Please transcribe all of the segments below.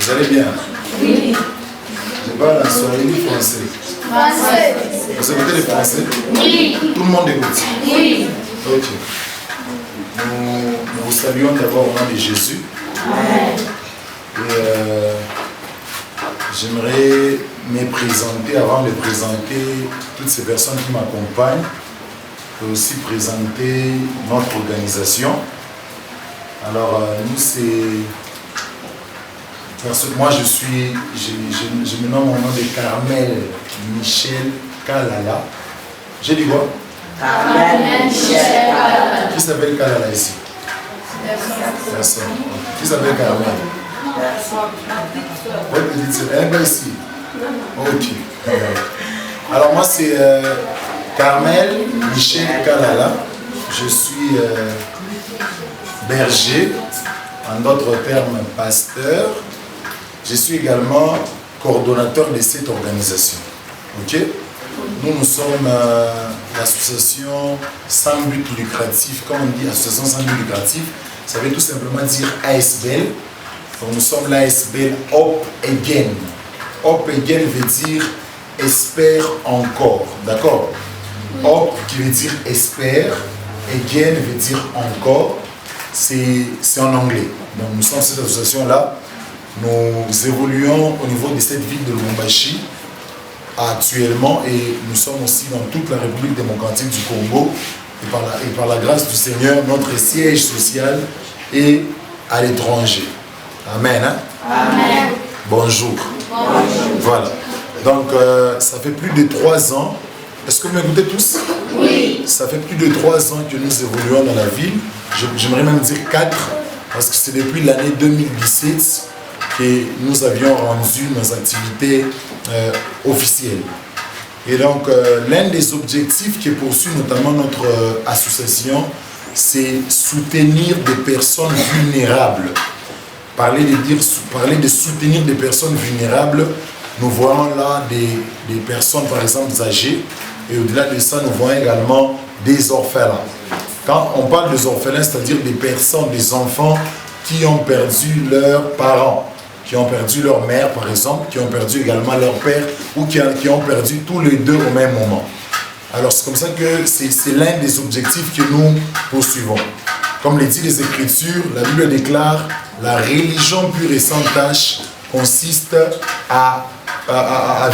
Vous allez bien? Oui. Je parle en swahili français. Français. Vous écoutez le français? Oui. Tout le monde écoute? Oui. Ok. Nous vous saluons d'abord au nom de Jésus. Amen. Et j'aimerais me présenter, avant de présenter toutes ces personnes qui m'accompagnent, et aussi présenter notre organisation. Alors, nous, c'est... Parce que moi, je me nomme au nom de Carmel Michel Kalala. J'ai dit quoi? Carmel Michel Kalala. Qui s'appelle Kalala ici? Personne. Qui s'appelle Carmel? Votre petite sœur. Elle est pas ici? Ok. Alors, moi, c'est Carmel Michel Kalala. Je suis berger, en d'autres termes, pasteur. Je suis également coordonnateur de cette organisation. Ok? Nous sommes l'association sans but lucratif. Quand on dit association sans but lucratif, ça veut tout simplement dire ASBL. Donc nous sommes l'ASBL Hope Again. Hope Again veut dire espère encore. D'accord? Hope qui veut dire espère, Again veut dire encore. C'est en anglais. Donc nous sommes cette association-là. Nous évoluons au niveau de cette ville de Lubumbashi actuellement et nous sommes aussi dans toute la République démocratique du Congo et par la grâce du Seigneur, notre siège social est à l'étranger. Amen. Hein? Amen. Bonjour. Bonjour. Voilà. Donc ça fait plus de 3 ans. Est-ce que vous m'écoutez tous? Oui. Ça fait plus de 3 ans que nous évoluons dans la ville. J'aimerais même dire 4 parce que c'est depuis l'année 2017 que nous avions rendu nos activités officielles. Et donc, l'un des objectifs que poursuit notamment notre association, c'est soutenir des personnes vulnérables. Parler de soutenir des personnes vulnérables, nous voyons là des personnes, par exemple, âgées, et au-delà de ça, nous voyons également des orphelins. Quand on parle des orphelins, c'est-à-dire des personnes, des enfants qui ont perdu leurs parents, qui ont perdu leur mère par exemple, qui ont perdu également leur père ou qui ont perdu tous les deux au même moment. Alors c'est comme ça que c'est l'un des objectifs que nous poursuivons. Comme le dit les Écritures, la Bible déclare la religion pure et sans tache consiste à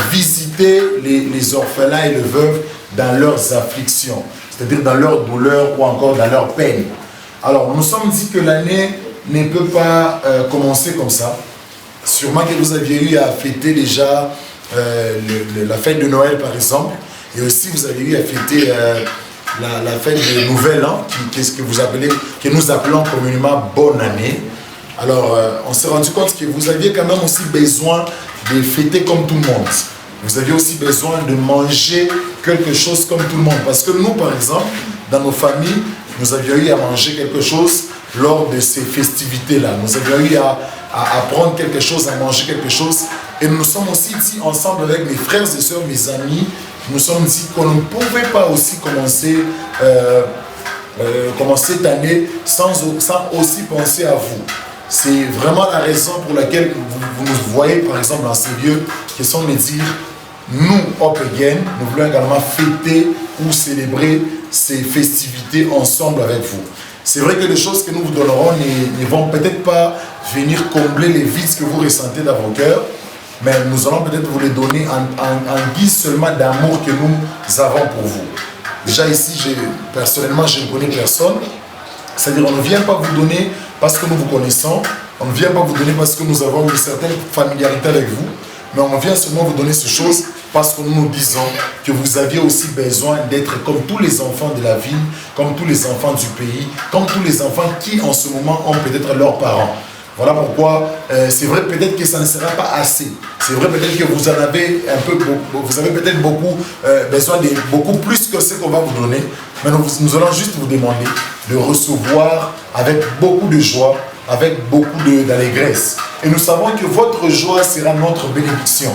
visiter les orphelins et les veuves dans leurs afflictions, c'est-à-dire dans leur douleur ou encore dans leur peine. Alors nous nous sommes dit que l'année ne peut pas commencer comme ça. Sûrement que vous aviez eu à fêter déjà la fête de Noël par exemple, et aussi vous avez eu à fêter la fête de Nouvel An, que nous appelons communément Bonne Année. Alors on s'est rendu compte que vous aviez quand même aussi besoin de fêter comme tout le monde. Vous aviez aussi besoin de manger quelque chose comme tout le monde. Parce que nous par exemple, dans nos familles, nous avions eu à manger quelque chose lors de ces festivités-là. Nous avions eu à prendre quelque chose, à manger quelque chose. Et nous nous sommes aussi dit ensemble avec mes frères et sœurs, mes amis, nous nous sommes dit qu'on ne pouvait pas aussi commencer cette année sans aussi penser à vous. C'est vraiment la raison pour laquelle vous nous voyez par exemple dans ces lieux qui sont de dire, nous, Hope Again, nous voulons également fêter ou célébrer ces festivités ensemble avec vous. C'est vrai que les choses que nous vous donnerons ne vont peut-être pas venir combler les vides que vous ressentez dans vos cœurs, mais nous allons peut-être vous les donner en guise seulement d'amour que nous avons pour vous. Déjà ici, personnellement, je ne connais personne. C'est-à-dire on ne vient pas vous donner parce que nous vous connaissons, on ne vient pas vous donner parce que nous avons une certaine familiarité avec vous, mais on vient seulement vous donner ces choses parce que nous nous disons que vous aviez aussi besoin d'être comme tous les enfants de la ville, comme tous les enfants du pays, comme tous les enfants qui en ce moment ont peut-être leurs parents. Voilà pourquoi c'est vrai peut-être que ça ne sera pas assez. C'est vrai peut-être que vous en avez un peu, vous avez peut-être beaucoup besoin de beaucoup plus que ce qu'on va vous donner. Mais nous allons juste vous demander de recevoir avec beaucoup de joie, avec beaucoup d'allégresse. Et nous savons que votre joie sera notre bénédiction.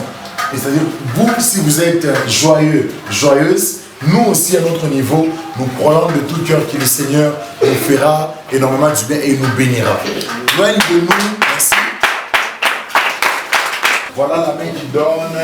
C'est-à-dire, vous, si vous êtes joyeux, joyeuse, nous aussi à notre niveau, nous croyons de tout cœur que le Seigneur nous fera énormément du bien et nous bénira. Loin de nous, merci. voilà la main qui donne,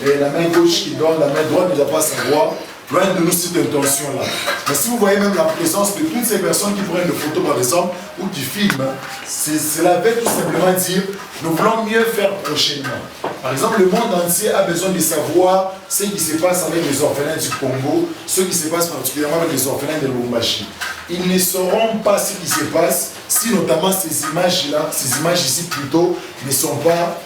et la main gauche qui donne, la main droite ne doit pas savoir. Loin de nous cette intention-là. Mais si vous voyez même la présence de toutes ces personnes qui prennent des photos par exemple, ou qui filment, cela veut tout simplement dire, nous voulons mieux faire prochainement. Par exemple, le monde entier a besoin de savoir ce qui se passe avec les orphelins du Congo, ce qui se passe particulièrement avec les orphelins de Lubumbashi. Ils ne sauront pas ce qui se passe si notamment ces images-là, ces images ici plutôt, ne sont pas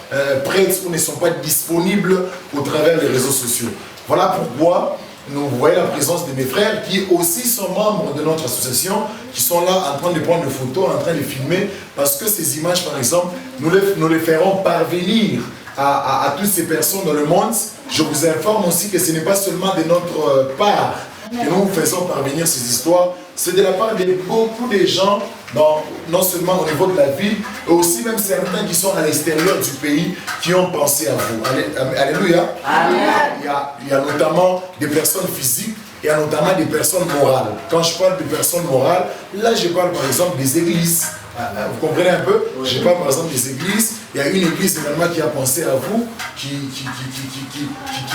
prêtes ou ne sont pas disponibles au travers des réseaux sociaux. Voilà pourquoi nous voyons la présence de mes frères qui aussi sont membres de notre association, qui sont là en train de prendre des photos, en train de filmer, parce que ces images, par exemple, nous les ferons parvenir à toutes ces personnes dans le monde. Je vous informe aussi que ce n'est pas seulement de notre part que nous faisons parvenir ces histoires, c'est de la part de beaucoup de gens, non seulement au niveau de la ville, mais aussi même certains qui sont à l'extérieur du pays, qui ont pensé à vous. Alléluia. Amen. Il y a notamment des personnes physiques, il y a notamment des personnes morales. Quand je parle de personnes morales, là je parle par exemple des églises. Vous comprenez un peu? Je parle par exemple des églises. Il y a une église également qui a pensé à vous, qui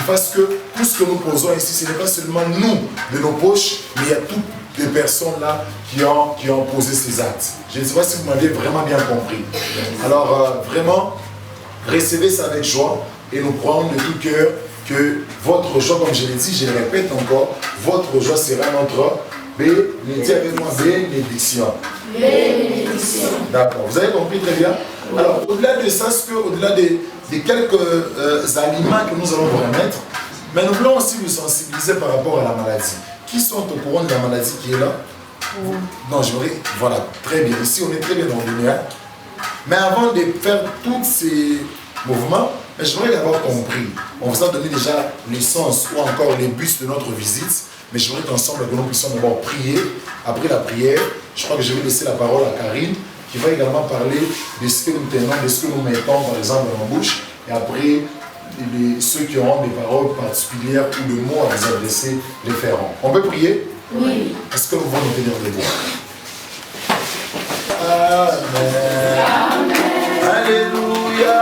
fasse que tout ce que nous posons ici, ce n'est pas seulement nous, de nos poches, mais il y a toutes les personnes là qui ont posé ces actes. Je ne sais pas si vous m'avez vraiment bien compris. Alors vraiment, recevez ça avec joie et nous croyons de tout cœur que votre joie, comme je l'ai dit, je le répète encore, votre joie sera notre bénédiction. Bénédiction. D'accord, vous avez compris très bien. Alors, au-delà de ça, au-delà des quelques aliments que nous allons vous remettre, mais nous voulons aussi vous sensibiliser par rapport à la maladie. Qui sont au courant de la maladie qui est là? Non, voilà, très bien. Ici, on est très bien ordonné. Mais avant de faire tous ces mouvements, j'aimerais d'abord compris. On vous a donné déjà le sens ou encore les buts de notre visite. Mais j'aimerais qu'ensemble, que nous puissions d'abord prier. Après la prière, je crois que je vais laisser la parole à Karine, qui va également parler de ce que nous tenons, de ce que nous mettons, par exemple, dans la bouche. Et après, ceux qui auront des paroles particulières ou de mots à vous adresser les feront. On peut prier? Oui. Est-ce que vous pouvez nous tenir debout? Amen. Amen. Alléluia.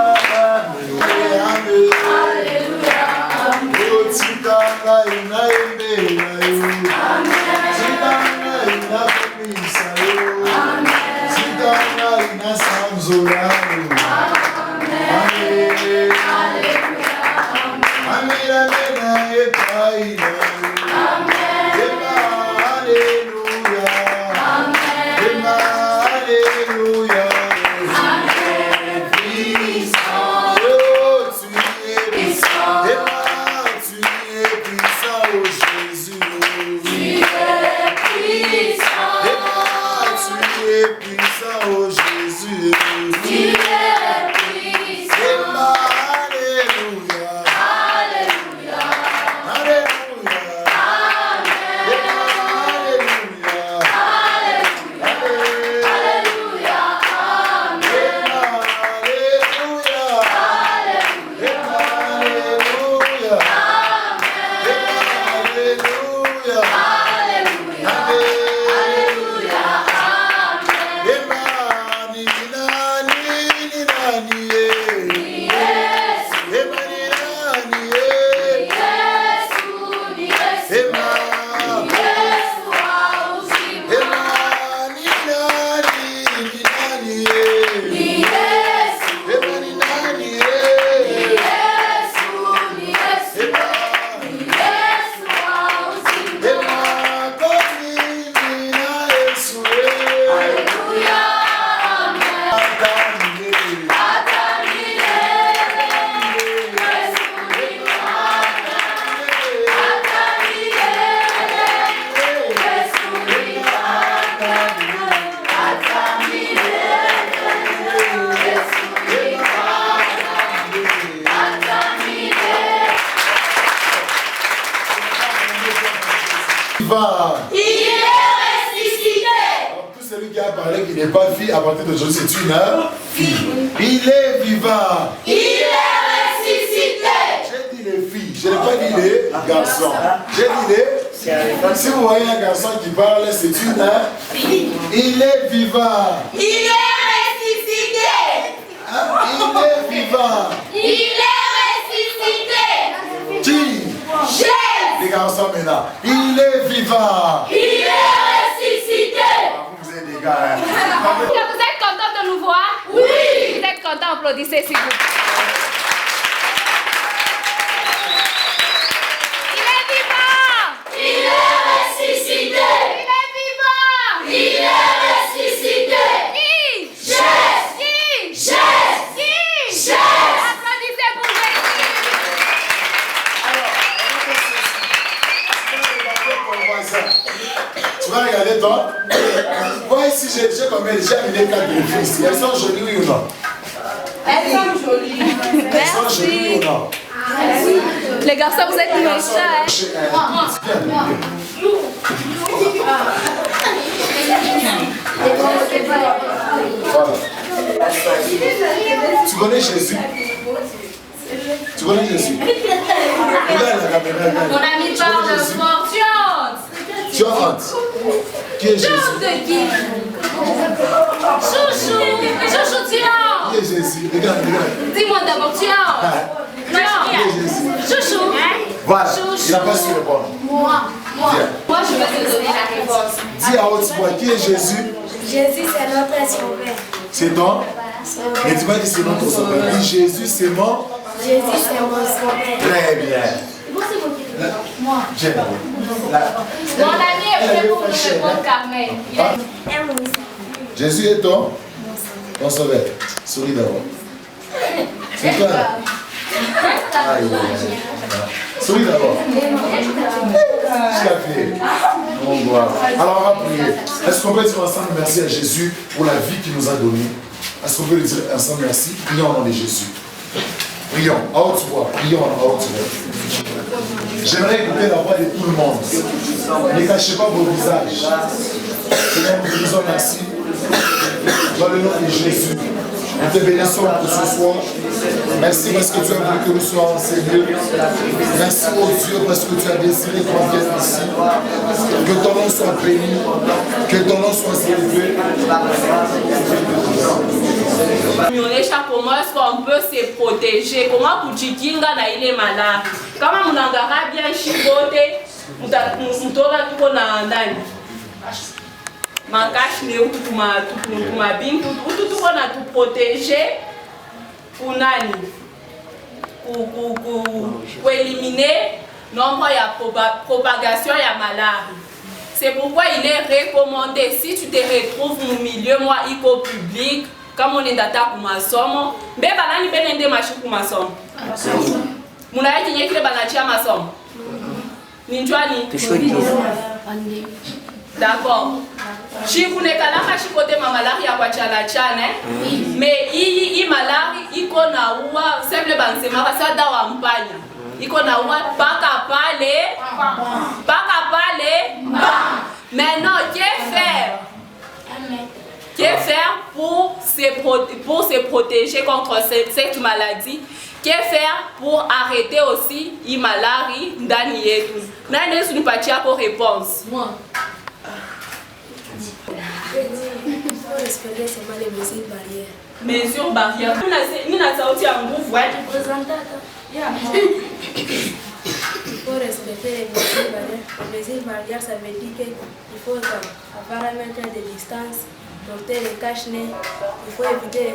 Il est ressuscité. Tout celui qui a parlé qui n'est pas fille, à partir d'aujourd'hui, c'est une fille. Il est vivant. Il est ressuscité. J'ai dit les filles, je n'ai pas dit les garçons. J'ai dit les... Si vous voyez un garçon qui parle, c'est une fille. Il est vivant. Il est ressuscité. Il est vivant. Il est maintenant. Il est vivant. Il est ressuscité. Vous êtes des gars. Hein? Vous êtes contents de nous voir? Oui. Vous êtes contents, applaudissez s'il vous plaît. Il est vivant. Il est ressuscité. Il est vivant. Il est ressuscité. Qui? Jésus. Qui? Jésus. Qui? Jésus. Applaudissez pour Jésus. Tu vas regarder toi. Vois ici, j'ai amené 4 filles. Elles sont jolies, oui ou non? Elles sont jolies. Elles sont jolies, oui ou non? Les garçons, vous êtes méchants, hein? Voilà. Tu connais Jésus? Tu connais Jésus? Regarde la caméra, regarde. Mon ami parle fort. Tu as honte. Tu as honte? Qui est Jésus? De qui? Chouchou. Chouchou, tu as honte. Qui est Jésus? Regarde, regarde. Dis-moi d'abord, tu as honte. Qui est Jésus? Chouchou. Voilà, Chouchou. il n'a pas su répondre. Moi, Viens. je vais te donner la réponse. Dis à haute voix, qui est Jésus? Jésus, c'est notre sauveur. C'est ton? Mais tu vas dire c'est notre sauveur. Dis Jésus, c'est mon? Jésus, c'est mon sauveur. Très bien. Moi. J'aime. Mon ami est prêt pour nous répondre, Carmen. Jésus est ton sauveur. Souris d'abord. C'est toi là. Aïe, aïe, aïe. Souris d'abord. Bon, voilà. Alors on va prier. Est-ce qu'on peut dire ensemble merci à Jésus pour la vie qu'il nous a donnée? Est-ce qu'on peut le dire ensemble merci? Prions au nom de Jésus. Prions à haute voix. Prions à haute voix. J'aimerais écouter la voix de tout le monde. Ne cachez pas vos visages. Seigneur, nous te disons merci. Dans le nom de Jésus. Nous te bénissons pour ce soir. Merci parce que tu as voulu que nous soyons enseignés. Merci, oh Dieu, parce que tu as désiré qu'on vienne ici. Que ton nom soit béni. Que ton nom soit élevé. Comment est-ce qu'on peut se protéger? Comment kujikinga na ile malari? Kama mnaangalia bien shibote, mtoka tuko na ndani. Makashi ne utu kuma bintu, utu tuko na tu protéger kunani? Pour éliminer nombre ya propagation ya malari. C'est pourquoi il est recommandé, si tu te retrouves au milieu, moi, public, comme on est d'attaque pour ma somme, mais banani benende machi pour ma somme. Muna yaki nyekile banachia ma somme. Ninjwani? D'accord. Si vous n'êtes pas là, si vous êtes malari à Kwachalachane, mais il malari, il connaît ouah, c'est le bansema, ça dawa mpagne. Il connaît ouah, pas qu'à parler. Maintenant, qu'est-ce faire? Qu'est-ce faire pour se protéger contre cette maladie? Qu'est-ce faire pour arrêter aussi la maladie dans yetu? Nani est-ce pas pour réponse? Moi. Il faut respecter seulement les mesures barrières. Mesures barrières. Nous avons sauté en groupe, ouais. Il faut respecter les mesures barrières. Les mesures barrières, ça veut dire qu'il faut avoir un mètre de distance, porter le cache-nez. Il faut éviter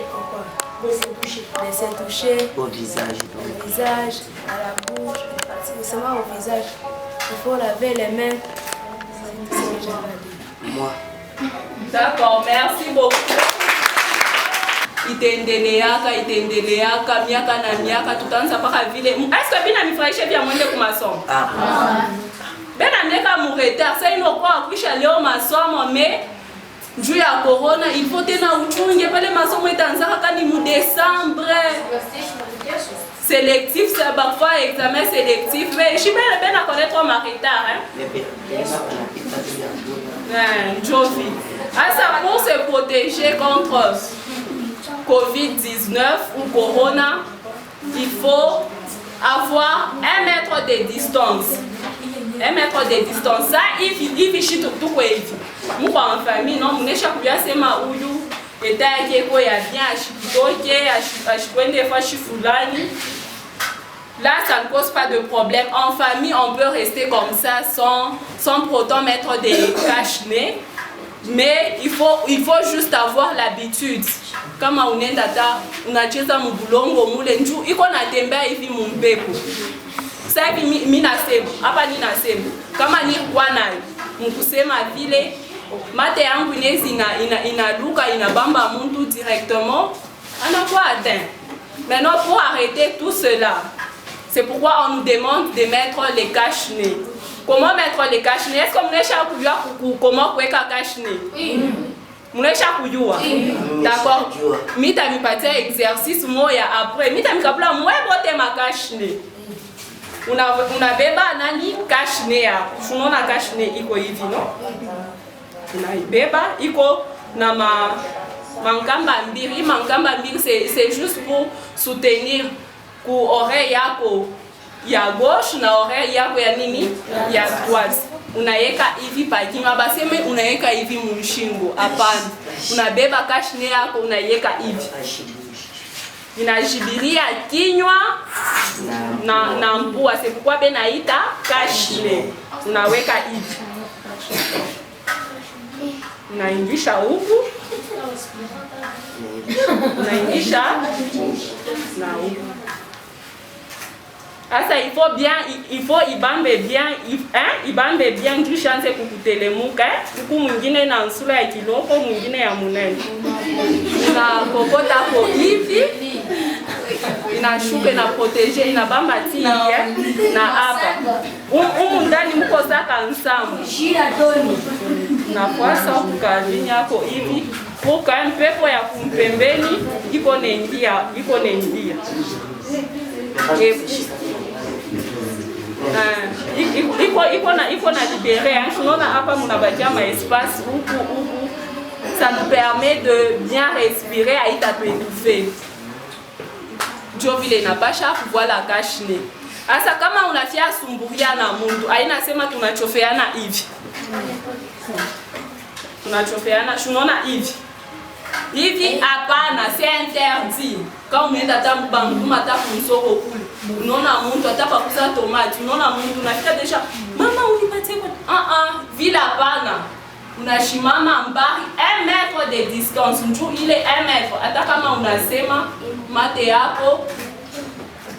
de se toucher au visage, à la bouche, seulement au visage. Il faut laver les mains. C'est ce que j'ai dit. Moi. D'accord, merci beaucoup. Itaendeleaka miaka na miaka tutaanza paka vile. Est-ce que bina nifurahishe vya mwende kwa masomo? Bena neka mu retard, sasa inakuwa kuisha leo masomo mais juu ya corona il faut tena uchunge pale masomo itaanza kani mu décembre. Sélectif, c'est parfois examen sélectif mais je vais bien connaître ma retard hein. Jovi. Alors, pour se protéger contre COVID-19 ou Corona, il faut avoir 1 mètre de distance. 1 mètre de distance. Ça, il fichit tout quoi. Moi, en famille, non, je suis bien c'est ma ouyou. Et t'as qui est quoi, il y a bien, je suis bloqué, je suis des fois, je suis foulani. là, ça ne cause pas de problème. En famille, on peut rester comme ça sans pour autant mettre des cache-nez. Mais il faut juste avoir l'habitude. Kama unaenda ta unacheza mbulongo mule njoo iko natembea hivi mumbepo. Sasa hivi mimi nasema hapa ninasema kama ni kwa nayo mkusema vile mate yangu inezi inaluka inabamba mtu directement anakuwa atteint. Maintenant pour arrêter tout cela, c'est pourquoi on nous demande de mettre les cache-nez. Comment mettre les cache-nez? Est-ce que mnaisha kujua comment kuweka cache-nez? Mnaisha kujua? D'accord. Mita mipatia exercice moja après. Mita mikabla mwebote ma cache-nez. Unabeba nani cache-nez yako. Unaona cache-nez iko hivi, no? Unaibeba iko na mankamba mbili. Mankamba mbili c'est juste pour soutenir ku oreille yako ya gauche na oreille yako ya nini ya droite. Unaweka hivi pakinywa baseme unaweka hivi mshingo. Hapana. Unabeba cache-nez yako unaweka hivi. Inajibiria kinywa na mpua. C'est pourquoi benaita cache-nez. Unaweka hivi. Unaingisha huku. Unaingisha na huku. Asa il faut ibambe bien juu chance kukutelemuka. Huku mwingine na nsula ya kiloko, mwingine ya munene. Unakokota kwa hivi. Inashuka na protéger inabamba tii na hapa. Ndani mko saka ensemble. Unafuasa kukazini yako hivi. Kuka mpepo ya kumpembeni iko nengia. Iko na libéré. Tunaona hapa mnabakia ma espace huku. Ça nous permet de bien respirer haita tuétouffer. Ndio vile inapasha kuvua la cache-nez. Asa kama unafia sumburia na mtu, haina sema tunachofeana hivi. Tunachofeana, tunaona hivi. Hivi hapana, c'est interdit. Kama umeenda tamu bangu mata kumsoko kule. Unaona mtu atapakusa tomate, unaona mtu unafika deja, mama unipatie kwa vile hapana. Unashimama mbari 1 mètre de distance. Njoo ile 1 mètre. Hata kama unasema mate yako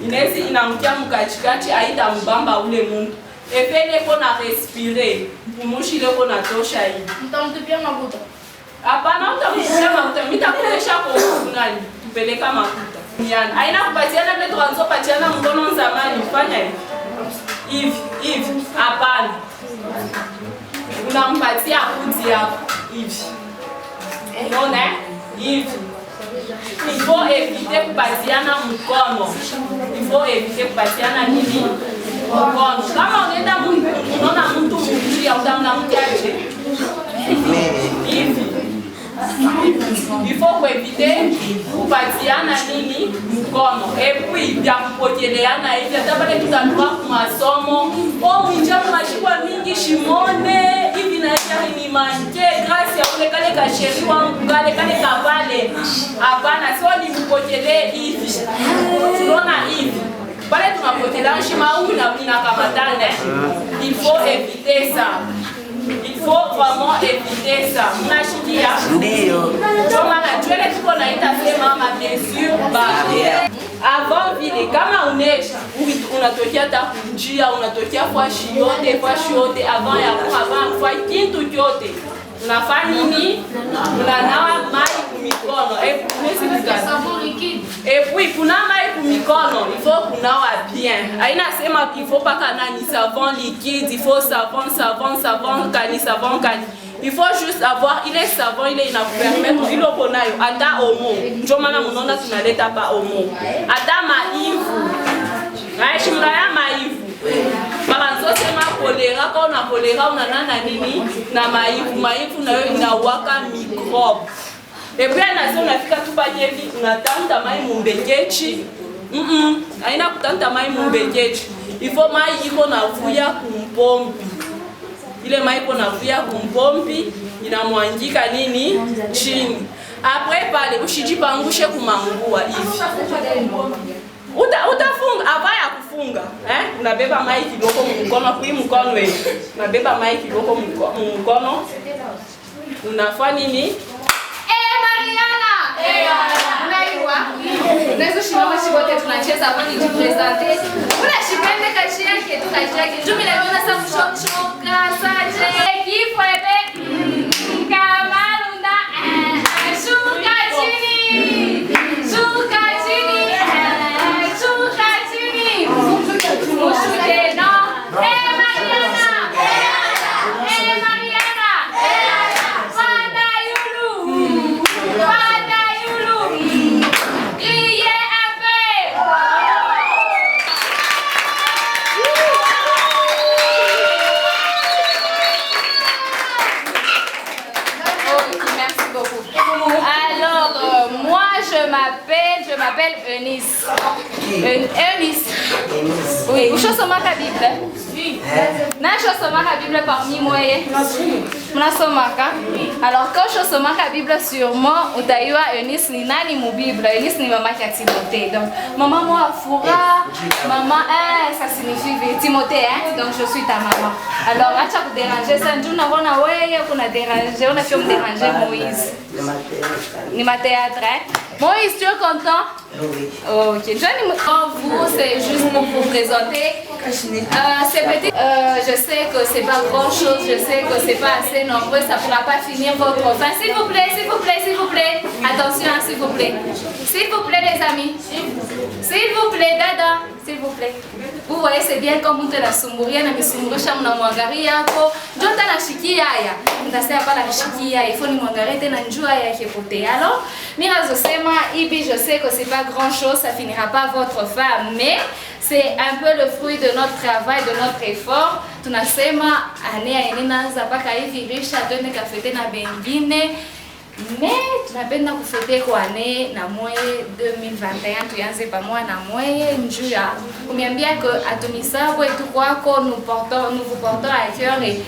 inezi inamkia mkachikachi aita mbamba ule muntu. Epele kona respirer. Mpumushi ile kona tosha hivi. Mtamtupia mafuta. Hapana utamtupia mafuta. Mitakuonyesha kwa nani tupeleka mafuta. Niana. Haina kupatiana ile tuanzo patiana mkono zamani fanya hivi. Hivi. Hapana. Unampatia kuti yako hivi. Unaona hivi. Il faut éviter kupatiana mkono. Il faut éviter kupatiana nini? Mkono. Kama unaenda unaona mtu mjia utamna mkiaje. Hivi. Il faut éviter kupatiana nini? Mkono. Et puis bien kupoteleana hivi hata pale tutakuwa kwa masomo. Mjamu mashikwa mingi shimone hivi na ni manje grâce ya ule kale kasheri wangu kale kabale. Hapana sio ni mpotelee hivi. Tunaona hivi. Pale tunapotela shima huyu na inakamatana. Il faut éviter ça. Il faut vraiment éviter ça. Mnashikia? Ndio. Kama na tuele tuko naita sema ma mesure barrière. Avant vile kama unesha unatokea hata kunjia unatokea kwa shiote avant ya kwa kitu chote unafanya nini? Unanawa mai kumikono et puis kuna mai kumikono il faut kunawa bien. Haina sema il faut pas kanani savon liquide, il faut savon kani. Il faut juste avoir ile savon ile inakupermettre ile konayo hata omo. Ndio maana mnaona tunaleta pa omo. Hata maivu. Shimra ya maivu. Mama nzosema kolera kwa una kolera unanana nini na maivu nayo inawaka microbe. Et puis anasema unafika tu pale hivi unatanta mai mumbekechi. Haina kutanta mai mumbekechi. Il faut mai iko na vuya kumpompi. Ile maiko na vuya kumpompi inamwangika nini chini. Après pale ushijipangushe kumangua hivi. Utafunga avaya kufunga unabeba mai kidogo mkono, kui mkono wetu. Unabeba mai kidogo mkono. Unafanya nini? Mariana! Unaiwa? Unaweza shimama chibote tunacheza hapa ni jipresente. Unashipende kazi yake tu kazi yake. Njoo mimi naona sasa mshoka saje. Kifo ebe. Kamalunda. Shuka chini. Shuka chini. Shuka chini. Mushuke no. Mariana! Mariana! Fada yulu. Fada yulu. Criez un peu. Merci beaucoup. Alors, moi je m'appelle Eunice. Eunice. Oui, vous chantez ma Bible? Oui. Je chante ma Bible parmi moi. Alors quand je chante ma Bible sur moi, on t'a eu Eunice ni nani mon Bible. Eunice ni maman qui a Timothée. Donc maman moi Foura, maman ça signifie Timothée hein. Donc je suis ta maman. Alors là tu as dérangé ça, nous n'avons pas on a dérangé, on a fait me déranger Moïse. Ni ma théâtre hein. Moïse, tu es content? Oui. Ok. Vous, c'est juste pour vous présenter. C'est petit. Je sais que c'est pas grand chose. Je sais que c'est pas assez nombreux. Ça pourra pas finir votre fin. S'il vous plaît, s'il vous plaît, s'il vous plaît. Attention, s'il vous plaît. S'il vous plaît, les amis. S'il vous plaît, dada. S'il vous plaît. Vous voyez, c'est bien comme vous la sumburia na misumburisha mna mwangaria yako. Jota na shikia ya. Mtasema pala na shikia. Il faut ni mwangaria tena njua ya kepote. Alors, mirazosema ibi je sais que c'est pas grand chose, ça finira pas votre femme, mais c'est un peu le fruit de notre travail, de notre effort. Tunasema ane ya enina zapaka hivi risha twende kafete na bengine. Mais tunapenda kufete kwa ane na moye 2021 tuanze pamoja na moye njua. Kumiambia que atumisabo etu kwako nous vous portons à cœur et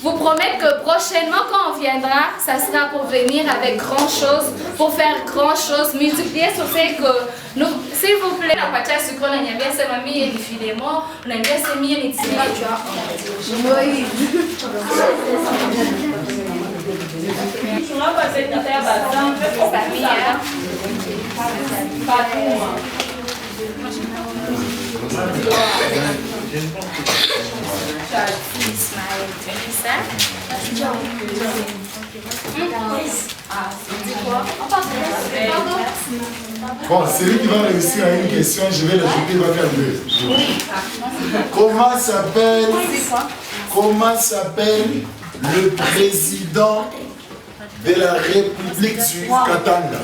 vous promettre que prochainement quand on viendra, ça sera pour venir avec grand chose, pour faire grand chose, multiplier sur ce que nous, s'il vous plaît, la patia sucre on a bien c'est mamie et les filémons, on a bien c'est mie et les tima tu vois. On va passer de terre bassin, Bon, celui qui va réussir à une question, je vais l'ajouter, il va faire deux. Comment s'appelle le président de la République du Katanga?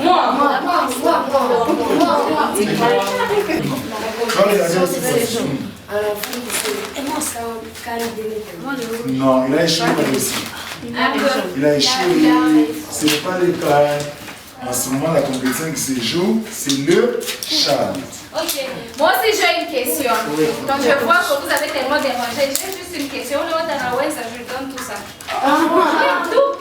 Non, il a échoué aussi. Il a échoué. Ce n'est pas le cas. En ce moment, la compétition qui se joue, c'est le Chad. Ok. Moi aussi, j'ai une question. Quand je vois que vous avez tellement dérangé, j'ai juste une question. Le Watanawa, ça je donne tout ça. Tout.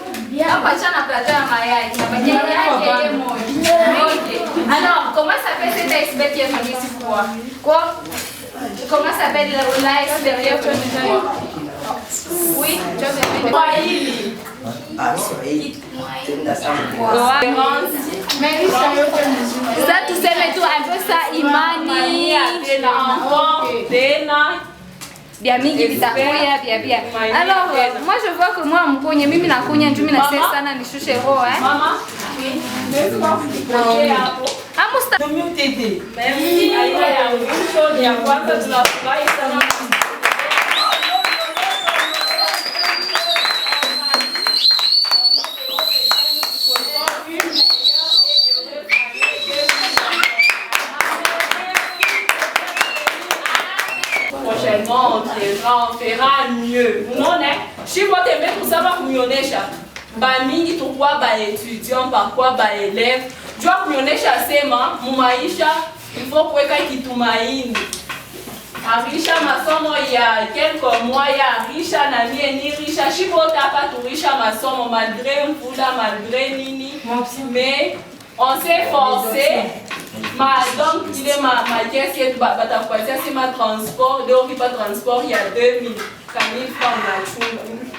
Alors, comment s'appelle cet expert qui est venu ici pour moi? Quoi? Comment s'appelle l'extérieur que nous avons? Oui, tu as Swahili. Ça, tu sais, mais tout un peu ça, Imani. Bien mingi vitakuya bien. Alors moi je vois que moi mkonye mimi nakunya njumi na sasa sana nishushe roho Mama. Oui. Amusta. Ndio mtete. Mimi aina ya mwisho ya kwanza tunafurahi sana. Prochainement, on fera mieux. Non, si vous aimez tout ça, vous m'yonnecha. Mingi tukwa ba étudiant, parfois ba élève. Tu vas m'yonnecha sema, mumaisha, il faut kuweka kitumaini. Arisha masomo ya quelques mois ya arisha na ni risha shibota hapa turisha masomo malgré mvula malgré nini. Mais on s'est forcé. Donc, il est ma caisse qui est c'est ma transport. Donc, il pas transport, il y a 2000 francs là.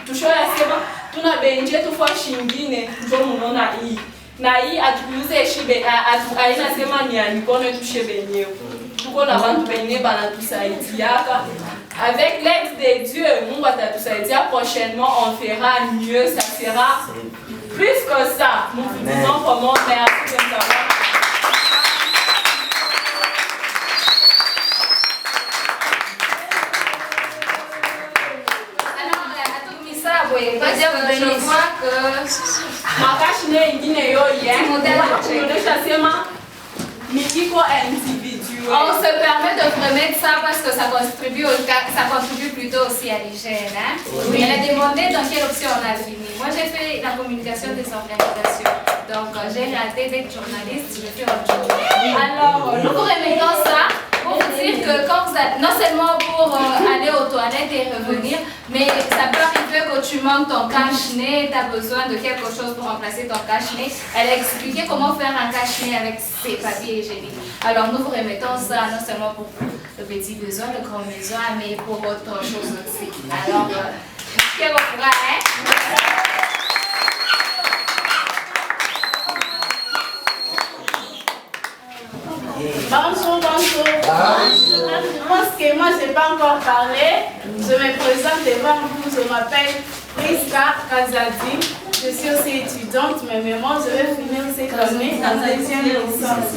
Toujours tu n'as benje tu fois shingine njo munona hii na hii atukuze shibe aina sema ni anikone tushe benyewe tuko na bantu benye bana tusaidiaka avec l'aide de Dieu Mungu atatusaidia prochainement on fera mieux ça sera plus que ça nous vous disons comment merci de nous avoir. Je crois que on se permet de remettre ça parce que ça contribue plutôt aussi à l'hygiène. Hein? Oui. Elle a demandé dans quelle option on a fini. Moi j'ai fait la communication des organisations. Donc j'ai raté d'être journaliste, je fais autre chose. Alors nous vous remettons ça pour vous dire que quand vous êtes, non seulement pour aller aux toilettes et revenir, mais ça peut arriver que tu manques ton cache-nez, tu as besoin de quelque chose pour remplacer ton cache-nez. Elle a expliqué comment faire un cache-nez avec ses papiers hygiéniques. Alors nous vous remettons ça non seulement pour le petit besoin, le grand besoin, mais pour autre chose aussi. Alors, qu'est-ce qu'on fera, hein? Bonjour. Je pense que moi, je n'ai pas encore parlé. Je me présente devant vous. Je m'appelle Priska Kazadi. Je suis aussi étudiante, mais moi, je vais finir cette année en deuxième licence.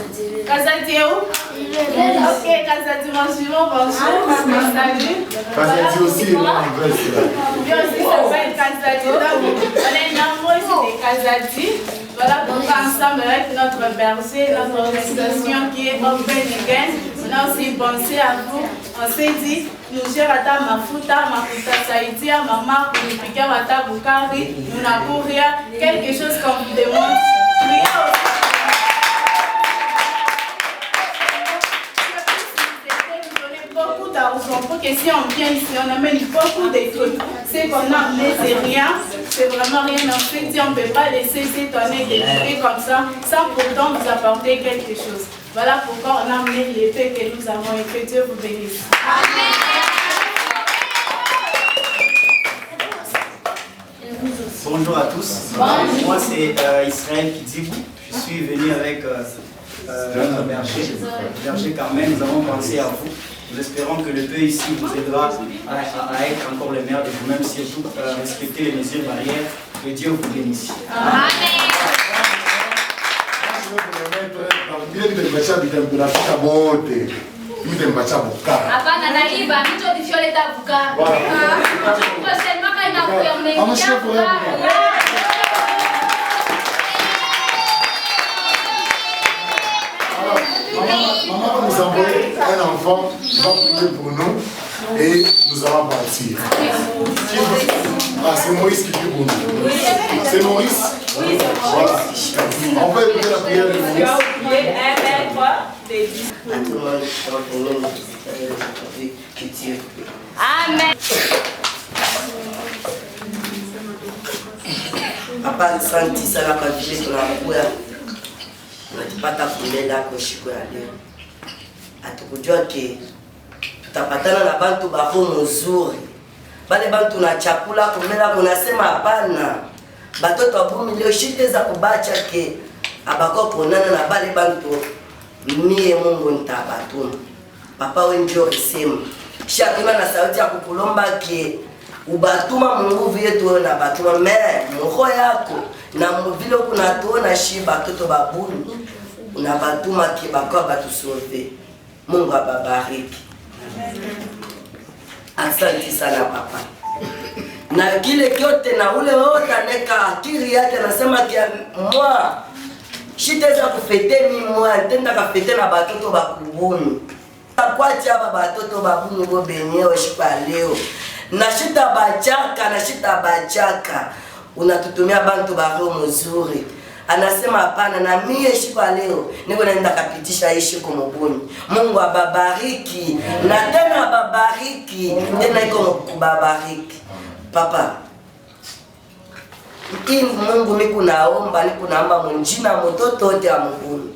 Kazadi est où? Ok, Kazadi, bonjour. Salut. Kazadi aussi, en vrai, c'est là. Lui aussi s'appelle Kazadi. On est nombreux ici des Kazadi. Voilà pourquoi ensemble avec notre berger, notre organisation qui est Open Again, on a aussi pensé à vous. On s'est dit, nous gérons à Mafuta Saïdia, Maman, nous piquons à Bukari, nous n'avons rien, quelque chose qu'on vous demande. Priez aussi. Beaucoup d'argent pour que si on vient ici, on amène beaucoup de trucs. Ce qu'on a amené, c'est rien, c'est vraiment rien. En fait, on ne peut pas laisser s'étonner des trucs comme ça, sans pourtant vous apporter quelque chose. Voilà pourquoi on a amené l'épée que nous avons et que Dieu vous bénisse. Amen. Bonjour à tous. Bonjour. Moi c'est Israël Kidibou. Je suis venu avec notre berger Carmen. Nous avons pensé à vous. Nous espérons que le peu ici vous aidera à être encore le meilleur de vous-même, surtout respecter les mesures barrières. Que Dieu vous bénisse. Amen. Maman va nous envoyer un enfant qui va prier pour nous et nous allons partir. Ah, c'est Moïse qui prie pour nous. C'est Maurice? Oui, c'est voilà. On va écouter la prière de Maurice. Amen. Papa, asante sana kwa vile tunakuya. Unatupata kulela kwa siku ya leo. Hatukujua ke tutapatana na bantu bako mzuri. Bale bantu na chakula kumela kunasema hapana. Batoto abumi leo shite za kubacha ke abako kunana na bale bantu mie Mungu nitabatuma. Papa wewe ndio sema. Shakima na sauti ya kukulomba ke ubatuma Mungu vyetu na batuma me moko yako na vile kuna tuona shi batoto babuni na batuma ke bakwa batusove. Mungu ababariki. Asante sana papa. Na kile kyote na ule wote aneka akili yake anasema kia mwa shiteza kufete mi mwa tenda kafete na batoto bakubuni. Takwacha aba batoto babuni bo benyewe shipa leo. Na shita bachaka unatutumia bantu baro mzuri. Anasema hapana na mie shipa leo niko naenda kapitisha hii siku mbuni. Mungu ababariki na tena ababariki tena iko kubabariki. Papa, hii Mungu niko naomba munjina mtoto wote wa mbuni.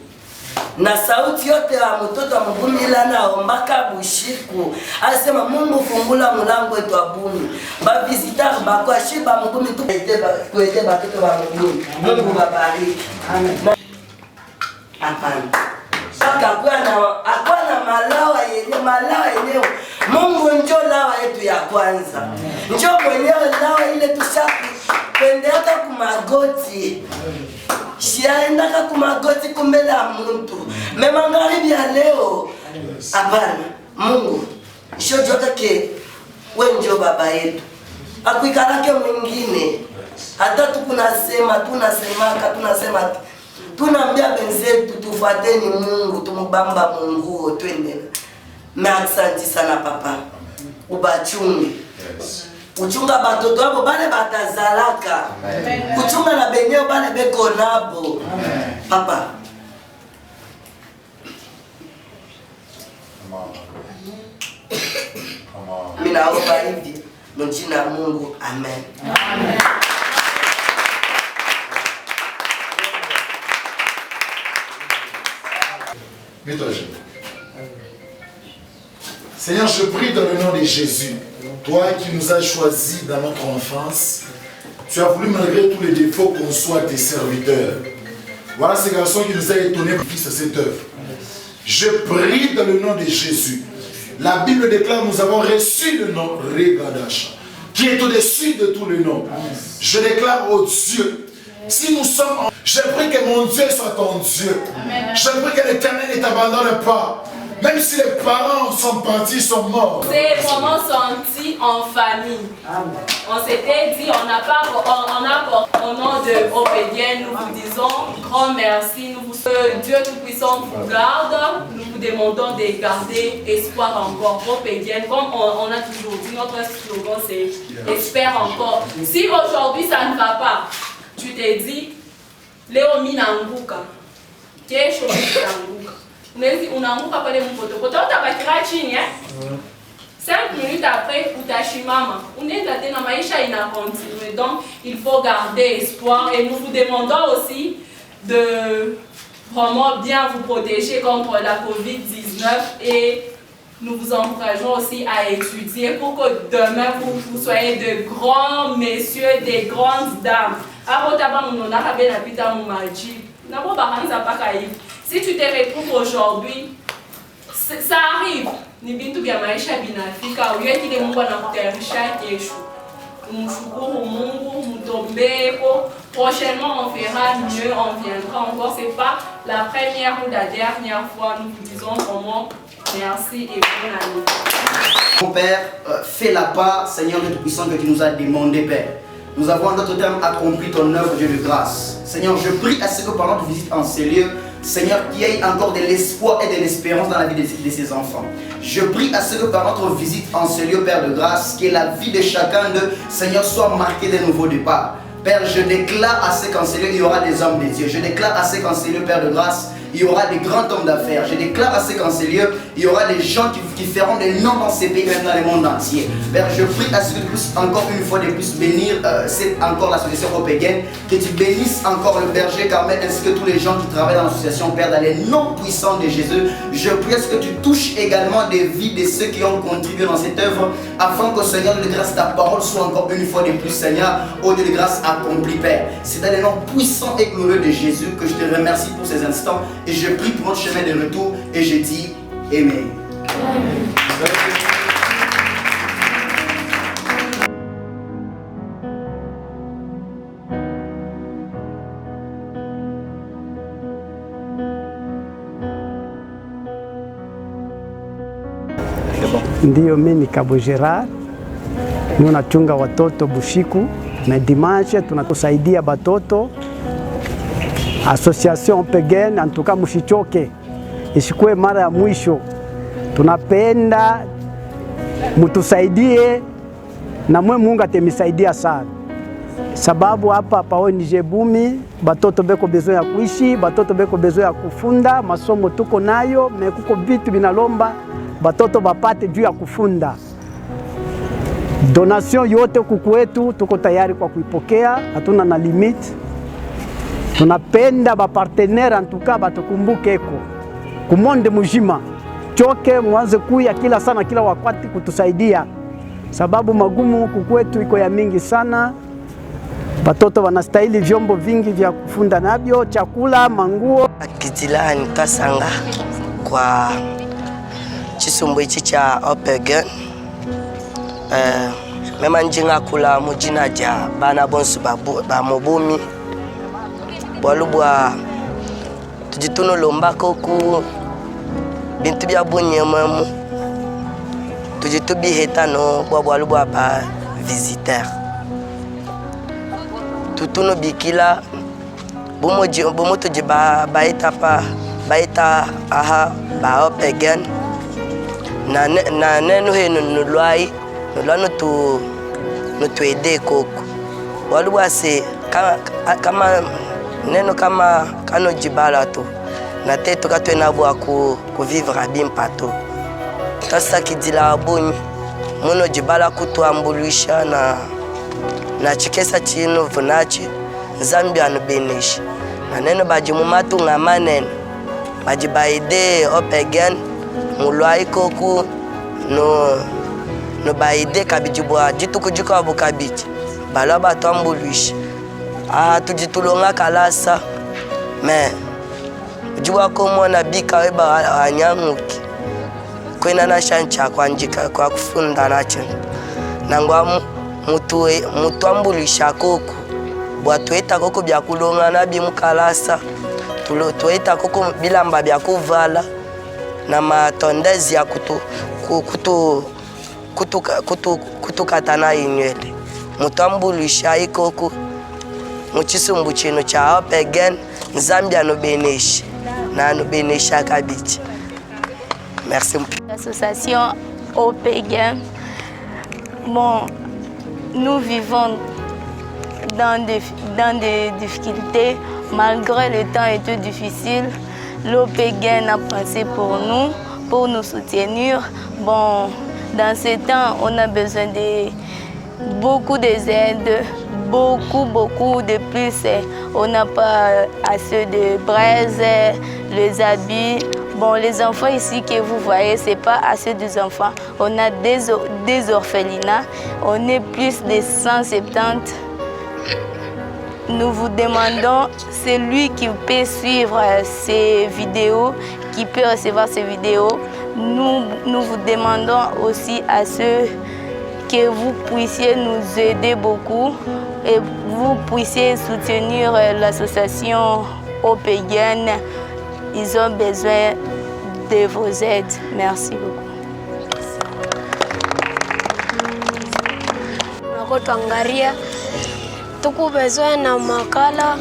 na sauti yote ya mtoto mbumila na ombaka bushiku asema Mungu fungula mulango wetu wa bumi ba visitor ba kwa shiba mbumi tu kuete batoto ba mbumi Mungu babariki amen. Hapana saka akwana malawa yenyewe Mungu njo lawa yetu ya kwanza njo mwenyewe lawa ile tusafi pendeaka kumagoti shiaendaka kumagoti kumbele ya muntu memangaribi ya leo hapana Mungu shojoka ke wenjo baba yetu akuikarake mwingine hata tunasema tunaambia benzetu tufuateni Mungu tumubamba Mungu twende na asante sana papa ubachunge uchunga batoto wabo bale batazalaka uchunga na benyo bale beko nabo papa mimi naomba hivi mjina ya Mungu amen. Amen. Seigneur, je prie dans le nom de Jésus, toi qui nous as choisis dans notre enfance, tu as voulu malgré tous les défauts qu'on soit tes serviteurs. Voilà ces garçons qui nous ont étonnés pour fixer cette œuvre. Je prie dans le nom de Jésus. La Bible déclare nous avons reçu le nom Regadash, qui est au-dessus de tous les noms. Je déclare au Dieu, si nous sommes en... Je prie que mon Dieu soit ton Dieu. Amen. Je prie que l'Éternel ne t'abandonne pas. Même si les parents sont partis, sont morts. C'est vraiment senti en famille. Amen. On s'était dit, on a au nom de Obédienne, nous vous disons grand merci. Dieu Tout-Puissant vous garde. Nous vous demandons de garder espoir encore. Obédienne, comme on a toujours dit, notre slogan c'est espère encore. Si aujourd'hui ça ne va pas, tu t'es dit, Léo Minanguka, kesho Minanguka. Unaanguka pale mpoto. Koto utabakira chini 5 minutes après utashimama. Unaenda tena maisha ina continuer. Donc il faut garder espoir et nous vous demandons aussi de vraiment bien vous protéger contre la COVID-19 et nous vous encourageons aussi à étudier pour que demain vous soyez de grands messieurs, des grandes dames. Si tu te retrouves aujourd'hui, ça arrive. Prochainement on fera mieux, on viendra encore. C'est pas la première ou la dernière fois. Nous vous disons vraiment merci et bonne année. Mon Père, fais la part, Seigneur le Tout-Puissant, que tu nous as demandé, Père. Nous avons en notre terme accompli ton œuvre, Dieu de grâce. Seigneur, je prie à ce que pendant notre visite en ces lieux, Seigneur, qu'il y ait encore de l'espoir et de l'espérance dans la vie de ces enfants. Je prie à ce que par notre visite en ce lieu, Père de grâce, que la vie de chacun d'eux, Seigneur, soit marquée d'un nouveau départ. Père, je déclare à ce qu'en ce lieu, il y aura des hommes de Dieu. Je déclare à ce qu'en ce lieu, Père de grâce, il y aura des grands hommes d'affaires. Je déclare à ce qu'en ces lieux, il y aura des gens qui feront des noms dans ces pays, même dans le monde entier. Père, je prie à ce que tu puisses encore une fois de plus bénir encore l'association Opégen, que tu bénisses encore le berger Carmel ainsi que tous les gens qui travaillent dans l'association, Père, dans les noms puissants de Jésus. Je prie à ce que tu touches également des vies de ceux qui ont contribué dans cette œuvre, afin que, Seigneur, de grâce, ta parole soit encore une fois de plus, Seigneur, au Dieu de grâce accompli, Père. C'est dans les noms puissants et glorieux de Jésus que je te remercie pour ces instants. Et je prie pour notre chemin de retour et je dis Amen. Ndiyo, mimi ni Kabo Gerard, tunachunga watoto Bushiku na dimanche tunatusaidia batoto. Association Opégen, en tout cas msichoke, isikuwe mara ya mwisho. Tunapenda mtusaidie na mwe Mungu atemisaidia sana, sababu hapa pa ONG Bumi batoto beko besoin ya kuishi, batoto beko besoin ya kufunda, masomo tuko nayo, mekuko vitu binalomba batoto bapate juu ya kufunda. Donation yote kukwetu tuko tayari kwa kuipokea, hatuna na limit. Tunapenda bapartenere antuka batukumbukeko kumonde mujima, choke mwanze kuya kila sana kila wakati kutusaidia, sababu magumu huku kwetu iko ya mingi sana. Batoto wanastahili vyombo vingi vya kufunda navyo, chakula, manguo. Kitila nikasanga kwa chisumbu ichi cha Opegen. Mema njinga kula mujina ja bana bonsu ba mobumi. Bwalubwa tujituno lombako ku bintu bya bunye mamu. Tujitubi hetano bwalubwa ba visiteur. Tutuno bikila bumo tuji baita aha ba Opegen na nenu he nulwai nutu ede koko walubwa se kama neno kama kano jibala to na teto katwena bwa ku vivre bien pato tasa kidila abuni muno jibala kutuambulisha na chikesa chino vunachi Zambia no benish na neno baji mumatu ngamanene baji baide Opegen mulwai koku no baide kabijibwa jitukujika abukabiti balaba tambuluish tujitulonga kalasa me jua komona bika weba anyamuki kwena na shancha kwanjika kwa kufunda nacho nangwa mutu ambulisha koku bwa tueta koko bya kulonga na bimukalasa tueta koko bilamba bya kuvala na matondezi ya kutukatana inywele mutambulisha ikoko muchisumbu chino cha Opegen Zambia no beneshi na no benesha kabiti. Merci. L'association Opegen, bon, nous vivons dans des difficultés, malgré le temps était difficile. L'Opegen a pensé pour nous soutenir. Bon, dans ce temps, on a besoin de beaucoup d'aide, beaucoup de plus. On n'a pas assez de braises, les habits. Bon, les enfants ici que vous voyez, c'est pas assez des enfants. On a des orphelinats. On est plus de 170. Nous vous demandons, celui qui peut suivre ces vidéos, qui peut recevoir ces vidéos, nous vous demandons aussi à ceux que vous puissiez nous aider beaucoup et vous puissiez soutenir l'association Opegen. Ils ont besoin de vos aides. Merci beaucoup. Tuku besoin na makala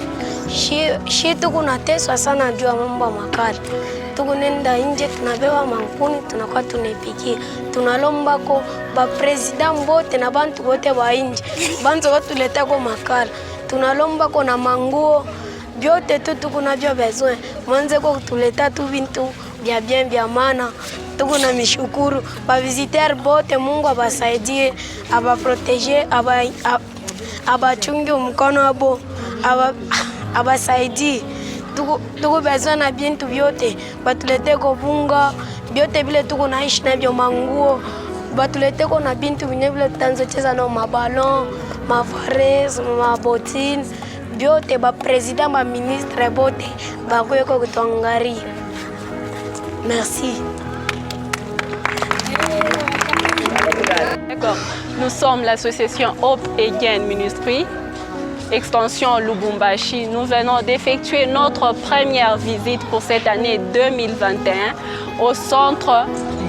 shi tuku nateswa sana juu ya mambo ya makala. Tuku nenda nje tunabeba mankuni tunakuwa tunepikia. Tunalomba ko ba president bote na bantu bote ba nje. Bantu batuleta ko makala. Tunalomba ko na manguo byote tuku na byo besoin. Mwanze ko tuleta tu bintu bya bien bya maana. Tuku na mishukuru ba visiteur bote, Mungu abasaidie, abaproteger, abachunge mkono abo, abasaidie. Tuko besoin na bintu vyote, batulete ko bunga vyote vile tuko naishi navyo, manguo batulete ko na bintu vile tutanzocheza na mabalon, mafares, mabotine vyote. Ba president, ba ministre bote bakuye ko kutuangalia. Merci. Nous sommes l'association Opegen Ministry, extension Lubumbashi. Nous venons d'effectuer notre première visite pour cette année 2021 au centre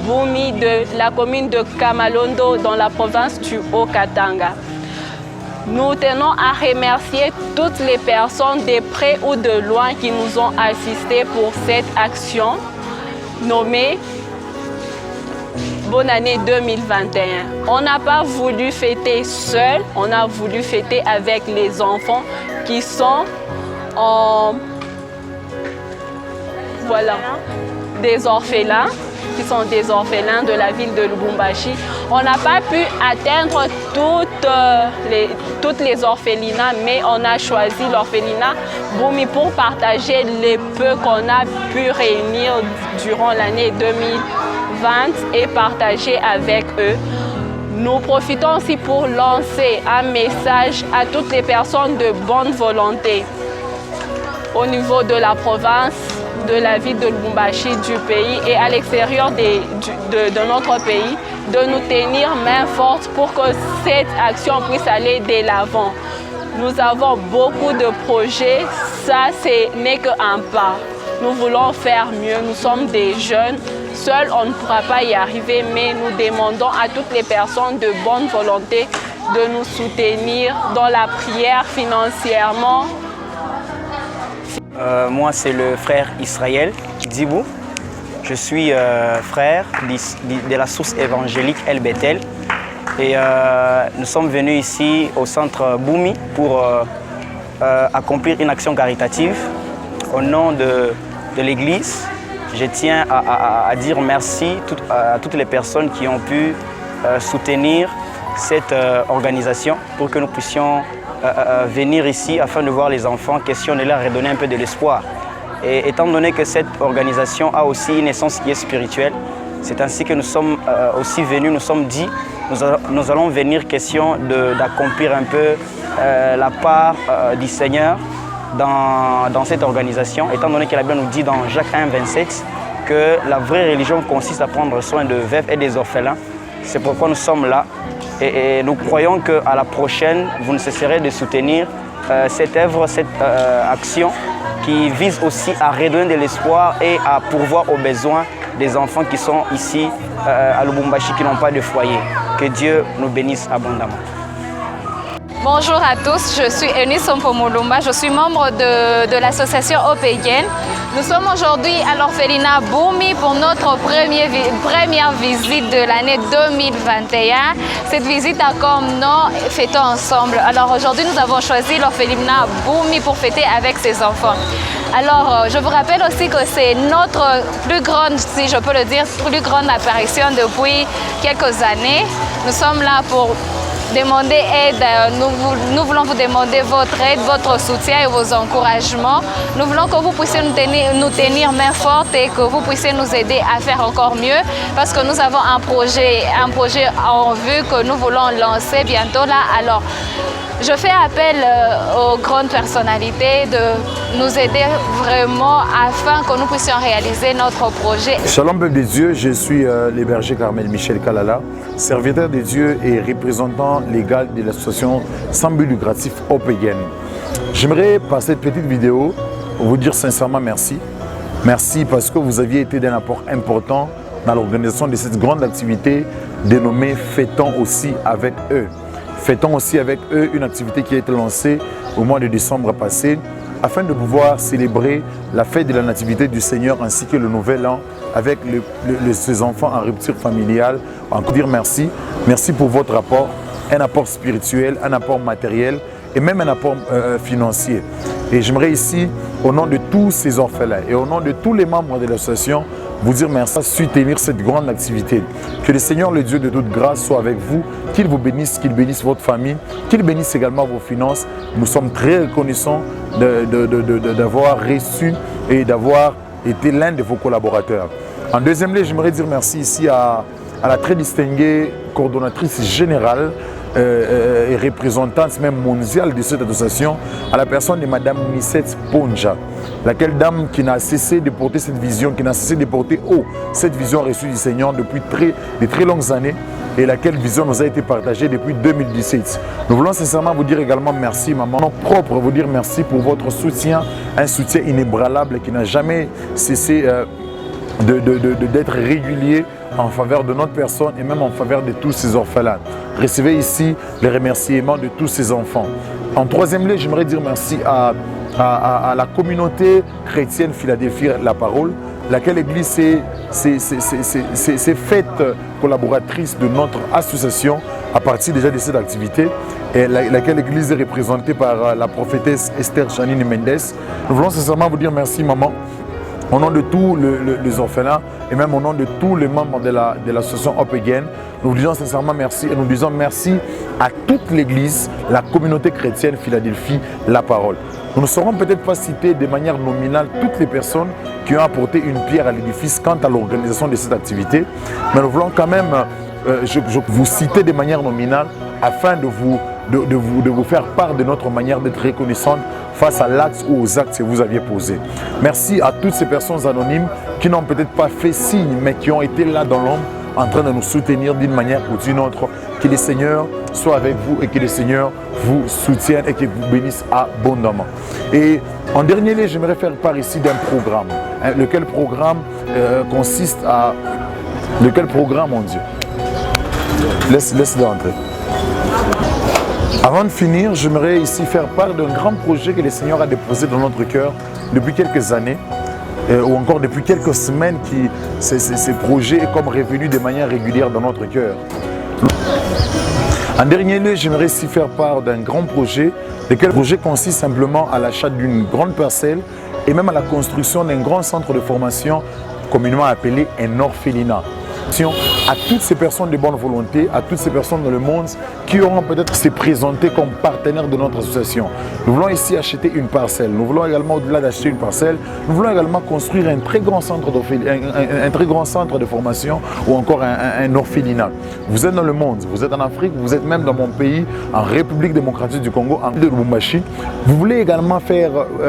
Bumi de la commune de Kamalondo dans la province du Haut-Katanga. Nous tenons à remercier toutes les personnes de près ou de loin qui nous ont assistés pour cette action nommée Bonne année 2021. On n'a pas voulu fêter seul, on a voulu fêter avec les enfants qui sont des orphelins qui sont des orphelins de la ville de Lubumbashi. On n'a pas pu atteindre toutes les orphelinats, mais on a choisi l'orphelinat Boumi pour partager les peu qu'on a pu réunir durant l'année 2020 et partager avec eux. Nous profitons aussi pour lancer un message à toutes les personnes de bonne volonté au niveau de la province, de la ville de Lubumbashi, du pays et à l'extérieur de notre pays, de nous tenir main forte pour que cette action puisse aller de l'avant. Nous avons beaucoup de projets, ça n'est qu'un pas. Nous voulons faire mieux, nous sommes des jeunes, seuls on ne pourra pas y arriver, mais nous demandons à toutes les personnes de bonne volonté de nous soutenir dans la prière financièrement. Moi, c'est le frère Israël Dibou. Je suis frère de la source évangélique El Bethel. Et nous sommes venus ici au centre Boumi pour accomplir une action caritative au nom de l'Église. Je tiens à dire merci à toutes les personnes qui ont pu soutenir cette organisation pour que nous puissions venir ici afin de voir les enfants, questionner leur et donner un peu de l'espoir. Et étant donné que cette organisation a aussi une essence qui est spirituelle, c'est ainsi que nous sommes aussi venus, nous sommes dit, nous allons venir question d'accomplir un peu la part du Seigneur dans cette organisation, étant donné que la Bible nous dit dans Jacques 1, 27 que la vraie religion consiste à prendre soin de veuves et des orphelins. C'est pourquoi nous sommes là. Et nous croyons qu'à la prochaine, vous ne cesserez de soutenir cette œuvre, cette action qui vise aussi à redonner de l'espoir et à pourvoir aux besoins des enfants qui sont ici à Lubumbashi, qui n'ont pas de foyer. Que Dieu nous bénisse abondamment. Bonjour à tous, je suis Eunice Ompomolumba, je suis membre de l'association Opegen. Nous sommes aujourd'hui à l'orphelinat Boumi pour notre première visite de l'année 2021. Cette visite a comme nom « Fêtons ensemble ». Alors aujourd'hui, nous avons choisi l'orphelinat Boumi pour fêter avec ses enfants. Alors, je vous rappelle aussi que c'est notre plus grande, si je peux le dire, plus grande apparition depuis quelques années. Nous sommes là pour demander aide. Nous voulons vous demander votre aide, votre soutien et vos encouragements. Nous voulons que vous puissiez nous tenir main forte et que vous puissiez nous aider à faire encore mieux parce que nous avons un projet en vue que nous voulons lancer bientôt là. Alors, je fais appel aux grandes personnalités de nous aider vraiment afin que nous puissions réaliser notre projet. Shalom peuple de Dieu, je suis le berger Carmel Michel Kalala, serviteur de Dieu et représentant légal de l'association sans but lucratif Opegen. J'aimerais par cette petite vidéo vous dire sincèrement merci. Merci parce que vous aviez été d'un apport important dans l'organisation de cette grande activité dénommée Fêtons aussi avec eux. Fêtons aussi avec eux une activité qui a été lancée au mois de décembre passé afin de pouvoir célébrer la fête de la nativité du Seigneur ainsi que le nouvel an avec ses enfants en rupture familiale. Encore dire merci. Merci pour votre apport, un apport spirituel, un apport matériel et même un apport financier. Et j'aimerais ici, au nom de tous ces orphelins et au nom de tous les membres de l'association, vous dire merci, soutenir cette grande activité. Que le Seigneur, le Dieu de toute grâce, soit avec vous, qu'il vous bénisse, qu'il bénisse votre famille, qu'il bénisse également vos finances. Nous sommes très reconnaissants d'avoir reçu et d'avoir été l'un de vos collaborateurs. En deuxième lieu, j'aimerais dire merci ici à la très distinguée coordonnatrice générale et représentante même mondiale de cette association, à la personne de Madame Nicette Ponja, laquelle dame qui n'a cessé de porter cette vision, qui n'a cessé de porter haut cette vision reçue du Seigneur depuis de très longues années et laquelle vision nous a été partagée depuis 2017. Nous voulons sincèrement vous dire également merci, maman, non propre, vous dire merci pour votre soutien, un soutien inébranlable qui n'a jamais cessé d'être régulier en faveur de notre personne et même en faveur de tous ces orphelins. Recevez ici les remerciements de tous ces enfants. En troisième lieu, j'aimerais dire merci à la communauté chrétienne Philadelphie La Parole, laquelle église s'est faite collaboratrice de notre association à partir déjà de cette activité, et laquelle église est représentée par la prophétesse Esther Janine Mendes. Nous voulons sincèrement vous dire merci, maman. Au nom de tous les orphelins et même au nom de tous les membres de l'association Hope Again, nous disons sincèrement merci et nous disons merci à toute l'Église, la communauté chrétienne Philadelphie, la parole. Nous ne saurons peut-être pas citer de manière nominale toutes les personnes qui ont apporté une pierre à l'édifice quant à l'organisation de cette activité, mais nous voulons quand même je vous citer de manière nominale afin de vous faire part de notre manière d'être reconnaissante face à l'acte ou aux actes que vous aviez posés. Merci à toutes ces personnes anonymes qui n'ont peut-être pas fait signe, mais qui ont été là dans l'ombre en train de nous soutenir d'une manière ou d'une autre. Que le Seigneur soit avec vous et que le Seigneur vous soutienne et que vous bénisse abondamment. Et en dernier lieu, j'aimerais faire part ici d'un programme. Lequel programme consiste à... Lequel programme, mon Dieu? Laisse-le entrer. Avant de finir, j'aimerais ici faire part d'un grand projet que le Seigneur a déposé dans notre cœur depuis quelques années, ou encore depuis quelques semaines, ce projet est comme revenu de manière régulière dans notre cœur. En dernier lieu, j'aimerais ici faire part d'un grand projet, lequel projet consiste simplement à l'achat d'une grande parcelle et même à la construction d'un grand centre de formation communément appelé un orphelinat. À toutes ces personnes de bonne volonté, à toutes ces personnes dans le monde qui auront peut-être se présenter comme partenaires de notre association. Nous voulons ici acheter une parcelle. Nous voulons également, au-delà d'acheter une parcelle, nous voulons également construire un très grand centre de formation ou encore un orphelinat. Vous êtes dans le monde, vous êtes en Afrique, vous êtes même dans mon pays, en République démocratique du Congo, en Lubumbashi. Vous voulez également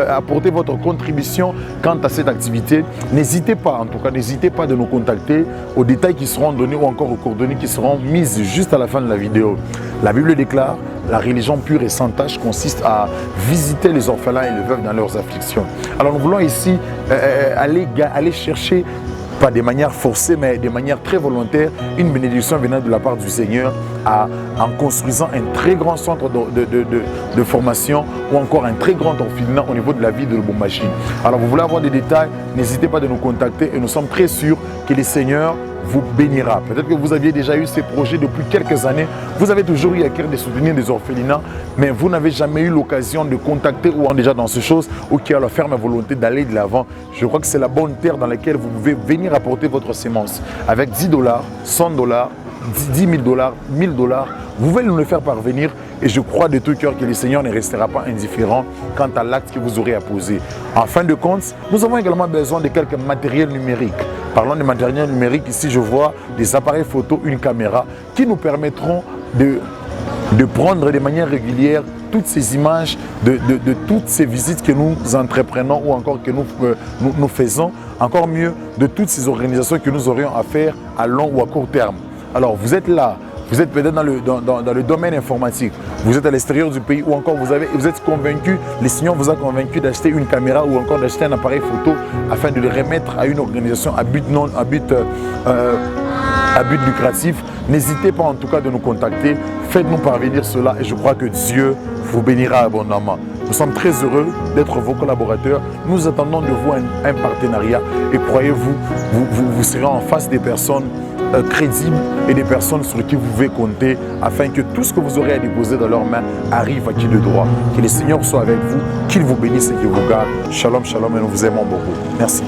apporter votre contribution quant à cette activité. N'hésitez pas, en tout cas, n'hésitez pas de nous contacter aux détails qui seront donnés ou encore aux coordonnées qui seront mises juste à la fin de la vidéo. La Bible déclare: la religion pure et sans tâche consiste à visiter les orphelins et les veuves dans leurs afflictions. Alors nous voulons ici aller chercher, pas de manière forcée, mais de manière très volontaire, une bénédiction venant de la part du Seigneur en construisant un très grand centre de formation ou encore un très grand orphelinat au niveau de la ville de Lubumbashi. Alors vous voulez avoir des détails, n'hésitez pas à nous contacter et nous sommes très sûrs que le Seigneur vous bénira. Peut-être que vous aviez déjà eu ces projets depuis quelques années, vous avez toujours eu à cœur de soutenir des orphelinats, mais vous n'avez jamais eu l'occasion de contacter ou déjà dans ces choses ou qui a la ferme volonté d'aller de l'avant. Je crois que c'est la bonne terre dans laquelle vous pouvez venir apporter votre sémence. Avec $10, $100, $10 000, $1000, vous pouvez nous le faire parvenir et je crois de tout cœur que le Seigneur ne restera pas indifférent quant à l'acte que vous aurez à poser. En fin de compte, nous avons également besoin de quelques matériels numériques. Parlons de matériel numérique, ici je vois des appareils photo, une caméra qui nous permettront de prendre de manière régulière toutes ces images de toutes ces visites que nous entreprenons ou encore que nous faisons, encore mieux de toutes ces organisations que nous aurions à faire à long ou à court terme. Alors vous êtes là, vous êtes peut-être dans le domaine informatique, vous êtes à l'extérieur du pays ou encore vous êtes convaincu, le Seigneur vous a convaincu d'acheter une caméra ou encore d'acheter un appareil photo afin de le remettre à une organisation à but lucratif. N'hésitez pas en tout cas de nous contacter, faites-nous parvenir cela et je crois que Dieu vous bénira abondamment. Nous sommes très heureux d'être vos collaborateurs. Nous attendons de vous un partenariat et croyez-vous, vous serez en face des personnes crédibles et des personnes sur qui vous pouvez compter afin que tout ce que vous aurez à déposer dans leurs mains arrive à qui de droit. Que le Seigneur soit avec vous, qu'il vous bénisse et qu'il vous garde. Shalom, shalom et nous vous aimons beaucoup. Merci.